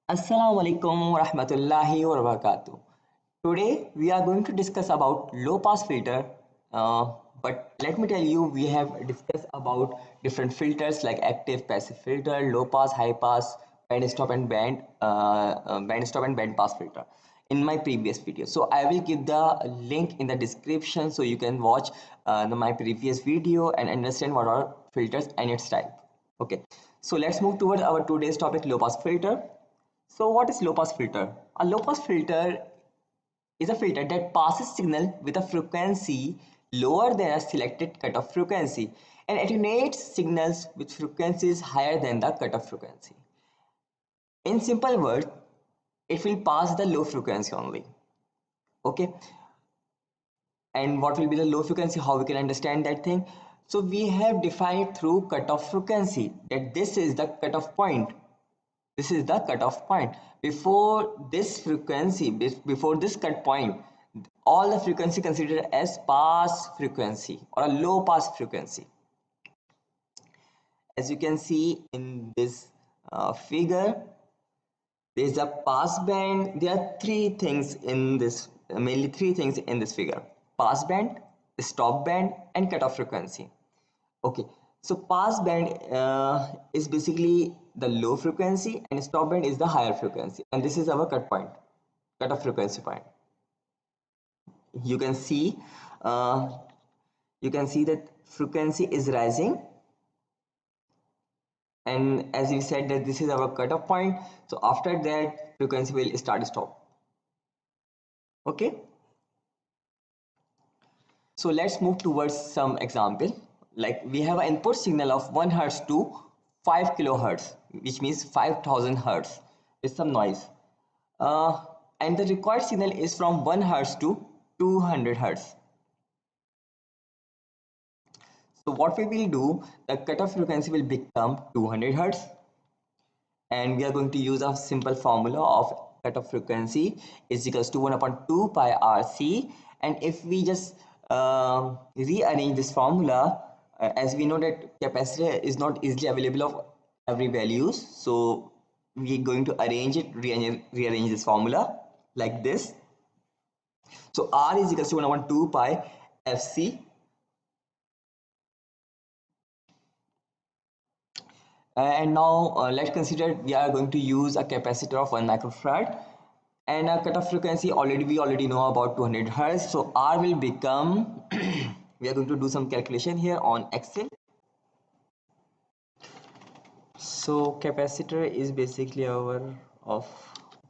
Assalamu alaikum wa rahmatullahi wa barakatuh. Today we are going to discuss about low pass filter. But let me tell you, we have discussed about different filters like active, passive filter, low pass, high pass, band stop and band pass filter in my previous video. So I will give the link in the description so you can watch my previous video and understand what are filters and its type. Okay, so let's move towards our today's topic, low pass filter. So what is low pass filter? A low pass filter is a filter that passes signal with a frequency lower than a selected cutoff frequency and attenuates signals with frequencies higher than the cutoff frequency. In simple words, it will pass the low frequency only. Okay, and what will be the low frequency, how we can understand that thing? So we have defined through cutoff frequency that this is the cutoff point. This is the cutoff point. Before this frequency, before this cut point, all the frequency considered as pass frequency or a low pass frequency. As you can see in this figure, there is a pass band. There are three things in this, mainly three things in this figure: pass band, stop band, and cutoff frequency. Okay, so pass band is basically the low frequency and stop band is the higher frequency, and this is our cutoff frequency point. You can see, uh, you can see that frequency is rising, and as we said that this is our cutoff point. So after that, frequency will stop. Okay, so let's move towards some example. Like we have an input signal of 1 hertz to 5 kilohertz, which means 5000 hertz with some noise. And the required signal is from 1 hertz to 200 hertz. So what we will do, the cutoff frequency will become 200 hertz, and we are going to use a simple formula of cutoff frequency is equals to 1 upon 2 pi RC. And if we just rearrange this formula, as we know that capacitor is not easily available of every values, so we are going to rearrange this formula like this. So R is equals to 1 upon 2 pi FC. And now let's consider we are going to use a capacitor of 1 microfarad, and a cutoff frequency we already know about 200 hertz. So R will become we are going to do some calculation here on Excel. So capacitor is basically our of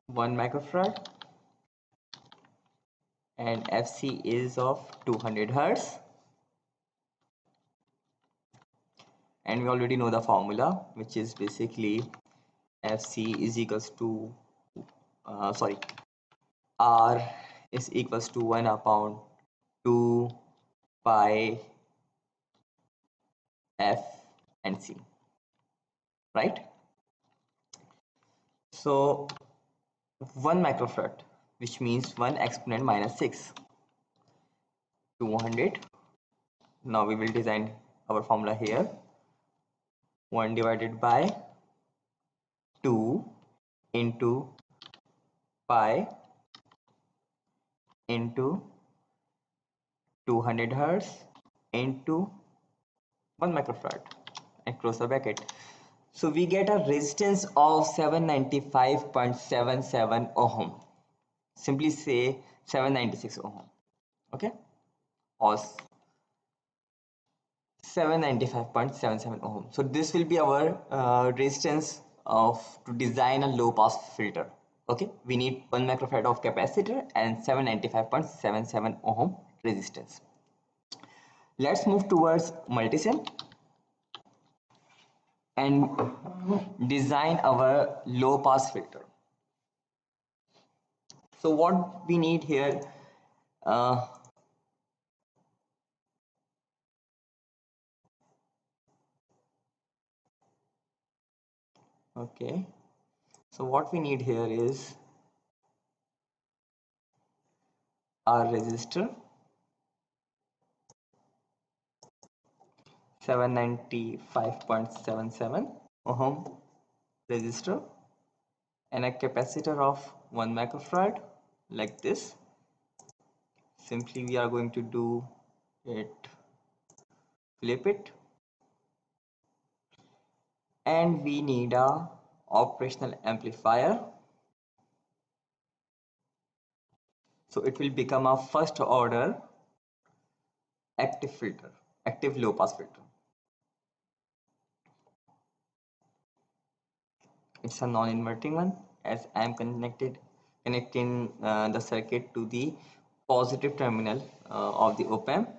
1 microfarad and FC is of 200 hertz, and we already know the formula, which is basically FC is equals to R is equals to 1 upon 2 pi F and C, right? So 1 microfarad, which means 1 exponent minus 6, 200. Now we will design our formula here. 1 divided by 2 into pi into 200 hertz into 1 microfarad and close the bracket. So we get a resistance of 795.77 ohm. Simply say 796 ohm. Okay, or 795.77 ohm. So this will be our resistance of to design a low pass filter. Okay, we need 1 microfarad of capacitor and 795.77 ohm resistance. Let's move towards multisim and design our low pass filter. So what we need here, uh, okay, so what we need here is our resistor 795.77 ohm resistor, and a capacitor of 1 microfarad like this. Simply we are going to do it, flip it, and we need a operational amplifier. So it will become a first order active filter, active low pass filter. It's a non-inverting one, as I am connecting the circuit to the positive terminal of the op-amp,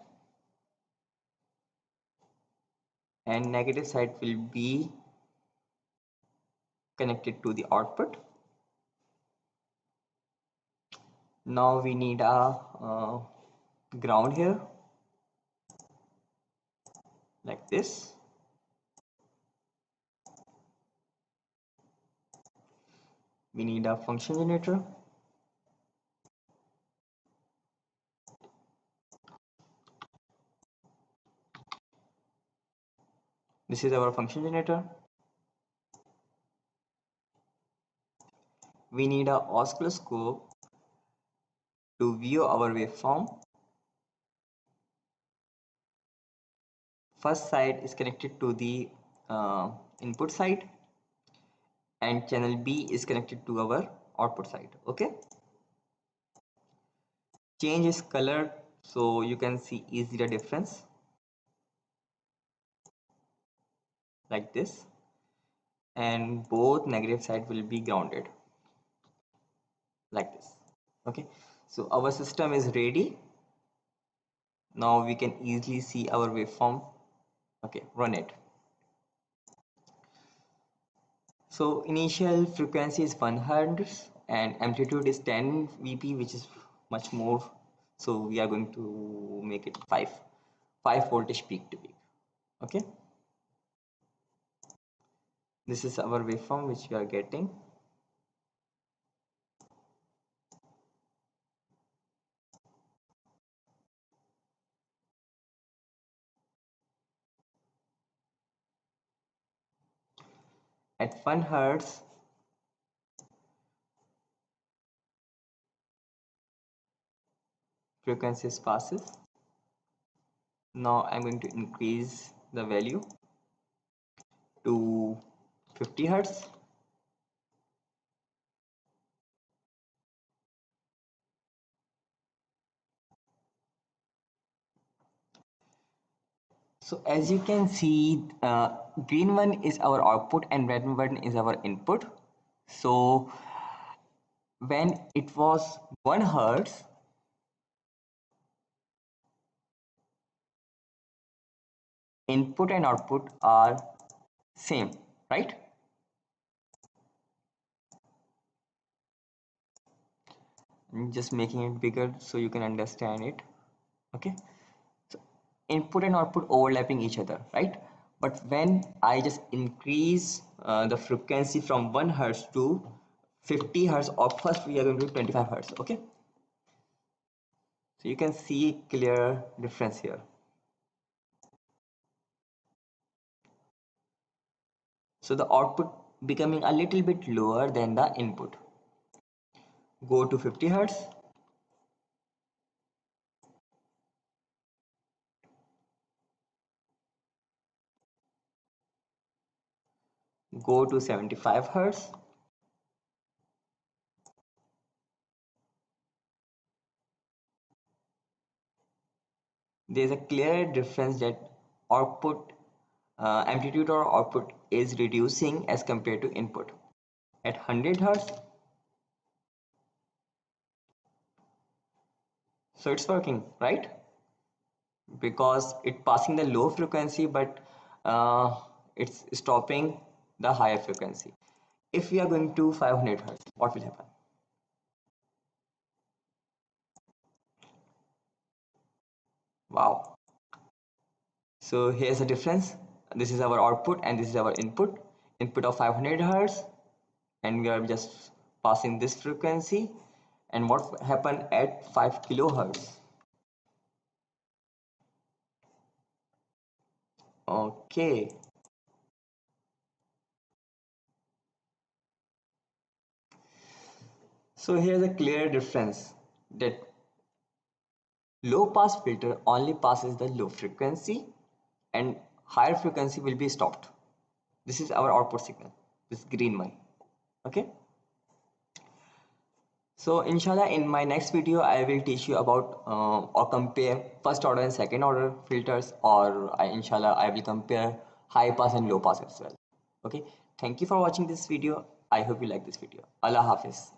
and negative side will be connected to the output. Now we need a ground here like this. We need a function generator. This is our function generator. We need a oscilloscope to view our waveform. First side is connected to the input side, and channel B is connected to our output side. Okay, change is color so you can see easily the difference like this, and both negative side will be grounded like this. Okay, so our system is ready. Now we can easily see our waveform. Okay, run it. So initial frequency is 100 and amplitude is 10 VP, which is much more. So we are going to make it 5 voltage peak to peak. Okay, this is our waveform which we are getting. At 1 hertz, frequencies passes. Now I'm going to increase the value to 50 hertz. So as you can see, green one is our output and red one is our input. So when it was 1 hertz, input and output are same, right? I'm just making it bigger so you can understand it. Okay, so input and output overlapping each other, right? But when I just increase the frequency from 1 hertz to 50 hertz, or first we are going to do 25 hertz. Okay, so you can see clear difference here. So the output becoming a little bit lower than the input. Go to 50 hertz. Go to 75 hertz. There is a clear difference that output amplitude or output is reducing as compared to input. At 100 hertz, so it's working, right? Because it passing the low frequency, but it's stopping the higher frequency. If we are going to 500 hertz, what will happen? Wow. So here's the difference. This is our output and this is our input. Input of 500 hertz, and we are just passing this frequency. And what happened at 5 kilohertz? Okay, So here's a clear difference that low pass filter only passes the low frequency and higher frequency will be stopped. This is our output signal, this green one. Okay, so inshallah in my next video I will teach you about or compare first order and second order filters, or inshallah I will compare high pass and low pass as well. Okay, thank you for watching this video. I hope you like this video. Allah Hafiz.